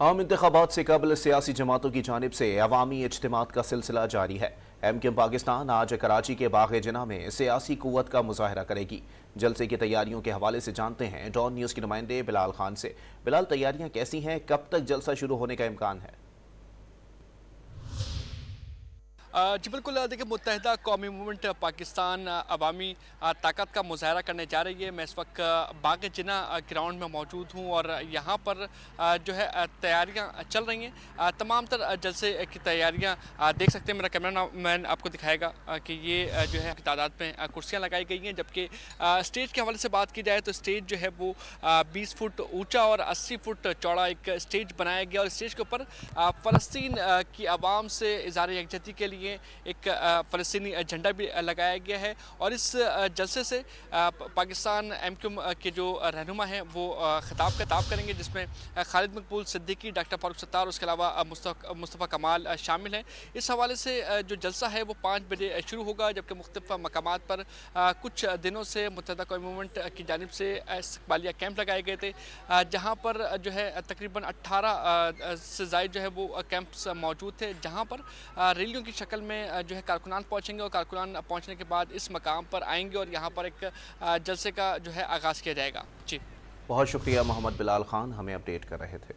आम इंतखाबात से कबल सियासी जमातों की जानिब से अवामी इज्तिमात का सिलसिला जारी है। MKM पाकिस्तान आज कराची के बाग जिना में सियासी कुव्वत का मुजाहरा करेगी। जलसे की तैयारियों के हवाले से जानते हैं डॉन न्यूज़ के नुमाइंदे बिलाल खान से। बिलाल, तैयारियां कैसी हैं? कब तक जलसा शुरू होने का इम्कान है? जी बिल्कुल, देखिए मुत्तहिदा कौमी मूवमेंट पाकिस्तान अवामी ताकत का मुजाहरा करने जा रही है। मैं इस वक्त बाग जिना ग्राउंड में मौजूद हूँ और यहाँ पर जो है तैयारियाँ चल रही हैं। तमाम तर जलसे की तैयारियाँ देख सकते हैं। मेरा कैमरा मैन आपको दिखाएगा कि ये जो है तादाद में कुर्सियाँ लगाई गई हैं, जबकि स्टेज के हवाले से बात की जाए तो स्टेज जो है वो 20 फुट ऊँचा और 80 फुट चौड़ा एक स्टेज बनाया गया और स्टेज के ऊपर फ़लस्तीन की आवाम से इज़हार यकजहती के लिए एक फ़लस्तीनी झंडा भी लगाया गया है। और इस जलसे से पाकिस्तान MKM के जो रहनुमा हैं वो खिताब करेंगे, जिसमें खालिद मकबूल सिद्दीकी, डॉक्टर फारूक सत्तार, उसके अलावा मुस्तफ़ा कमाल शामिल हैं। इस हवाले से जो जलसा है वो 5 बजे शुरू होगा, जबकि मुख्तलिफ मकामात पर कुछ दिनों से मुत्तहिदा कौमी मूवमेंट की जानिब से इस्तक़बालिया कैंप लगाए गए थे, जहाँ पर जो है तकरीबन 18 से ज़ायद जो है वो कैंप्स मौजूद थे, जहाँ पर रैलियों की शक्ल में जो है कारकुनान पहुंचेंगे और कारकुनान पहुंचने के बाद इस मकाम पर आएंगे और यहाँ पर एक जलसे का जो है आगाज़ किया जाएगा। जी, बहुत शुक्रिया मोहम्मद बिलाल खान, हमें अपडेट कर रहे थे।